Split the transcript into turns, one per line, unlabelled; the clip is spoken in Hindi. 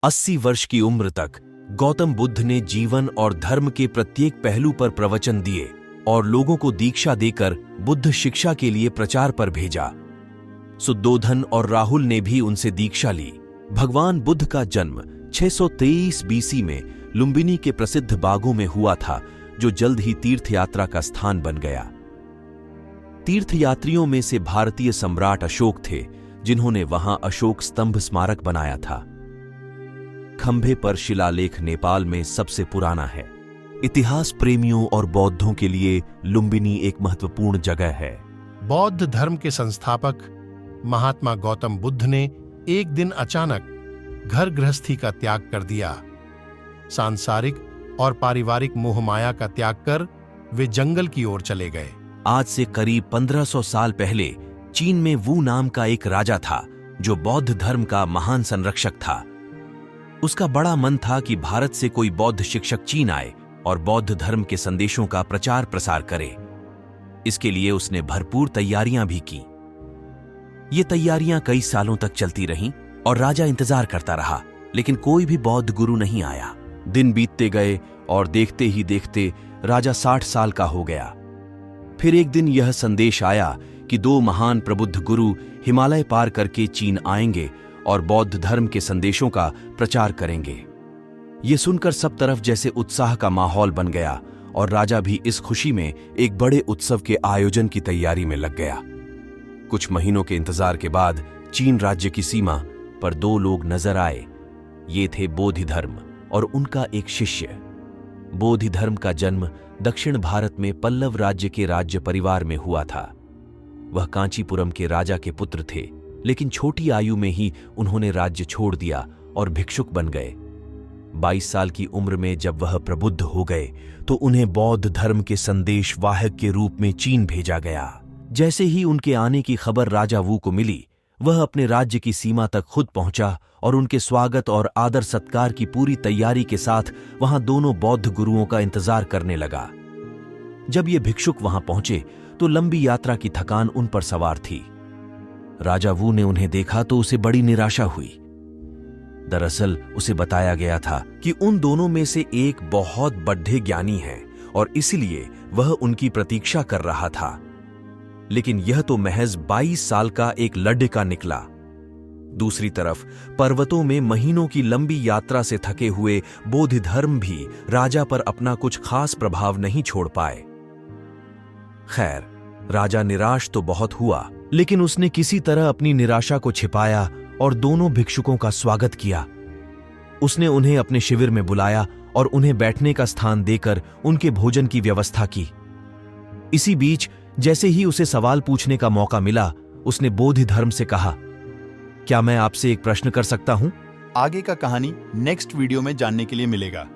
80 वर्ष की उम्र तक गौतम बुद्ध ने जीवन और धर्म के प्रत्येक पहलू पर प्रवचन दिए और लोगों को दीक्षा देकर बुद्ध शिक्षा के लिए प्रचार पर भेजा। सुद्धोधन और राहुल ने भी उनसे दीक्षा ली। भगवान बुद्ध का जन्म 623 बीसी में लुम्बिनी के प्रसिद्ध बागों में हुआ था, जो जल्द ही तीर्थयात्रा का स्थान बन गया। तीर्थयात्रियों में से भारतीय सम्राट अशोक थे, जिन्होंने वहां अशोक स्तंभ स्मारक बनाया था। खंभे पर शिलालेख नेपाल में सबसे पुराना है। इतिहास प्रेमियों और बौद्धों के लिए लुम्बिनी एक महत्वपूर्ण जगह है।
बौद्ध धर्म के संस्थापक महात्मा गौतम बुद्ध ने एक दिन अचानक घर गृहस्थी का त्याग कर दिया। सांसारिक और पारिवारिक मोह माया का त्याग कर वे जंगल की ओर चले गए।
आज से करीब 1500 साल पहले चीन में वू नाम का एक राजा था, जो बौद्ध धर्म का महान संरक्षक था। उसका बड़ा मन था कि भारत से कोई बौद्ध शिक्षक चीन आए और बौद्ध धर्म के संदेशों का प्रचार प्रसार करे। इसके लिए उसने भरपूर तैयारियां भी की। ये तैयारियां कई सालों तक चलती रहीं और राजा इंतजार करता रहा, लेकिन कोई भी बौद्ध गुरु नहीं आया। दिन बीतते गए और देखते ही देखते राजा 60 साल का हो गया। फिर एक दिन यह संदेश आया कि 2 महान प्रबुद्ध गुरु हिमालय पार करके चीन आएंगे और बौद्ध धर्म के संदेशों का प्रचार करेंगे। ये सुनकर सब तरफ जैसे उत्साह का माहौल बन गया और राजा भी इस खुशी में एक बड़े उत्सव के आयोजन की तैयारी में लग गया। कुछ महीनों के इंतजार के बाद चीन राज्य की सीमा पर 2 लोग नजर आए। ये थे बोधि धर्म और उनका एक शिष्य। बोधि धर्म का जन्म दक्षिण भारत में पल्लव राज्य के राज्य परिवार में हुआ था। वह कांचीपुरम के राजा के पुत्र थे, लेकिन छोटी आयु में ही उन्होंने राज्य छोड़ दिया और भिक्षुक बन गए। 22 साल की उम्र में जब वह प्रबुद्ध हो गए तो उन्हें बौद्ध धर्म के संदेश वाहक के रूप में चीन भेजा गया। जैसे ही उनके आने की खबर राजा वू को मिली, वह अपने राज्य की सीमा तक खुद पहुंचा और उनके स्वागत और आदर सत्कार की पूरी तैयारी के साथ वहां दोनों बौद्ध गुरुओं का इंतजार करने लगा। जब ये भिक्षुक वहां पहुंचे तो लंबी यात्रा की थकान उन पर सवार थी। राजा वू ने उन्हें देखा तो उसे बड़ी निराशा हुई। दरअसल उसे बताया गया था कि उन दोनों में से एक बहुत बड्ढे ज्ञानी है और इसलिए वह उनकी प्रतीक्षा कर रहा था। लेकिन यह तो महज 22 साल का एक लड़का निकला। दूसरी तरफ पर्वतों में महीनों की लंबी यात्रा से थके हुए बोधि धर्म भी राजा पर अपना कुछ खास प्रभाव नहीं छोड़ पाए। खैर, राजा निराश तो बहुत हुआ, लेकिन उसने किसी तरह अपनी निराशा को छिपाया और दोनों भिक्षुकों का स्वागत किया। उसने उन्हें अपने शिविर में बुलाया और उन्हें बैठने का स्थान देकर उनके भोजन की व्यवस्था की। इसी बीच जैसे ही उसे सवाल पूछने का मौका मिला, उसने बोधि धर्म से कहा, क्या मैं आपसे एक प्रश्न कर सकता हूं?
आगे का कहानी नेक्स्ट वीडियो में जानने के लिए मिलेगा।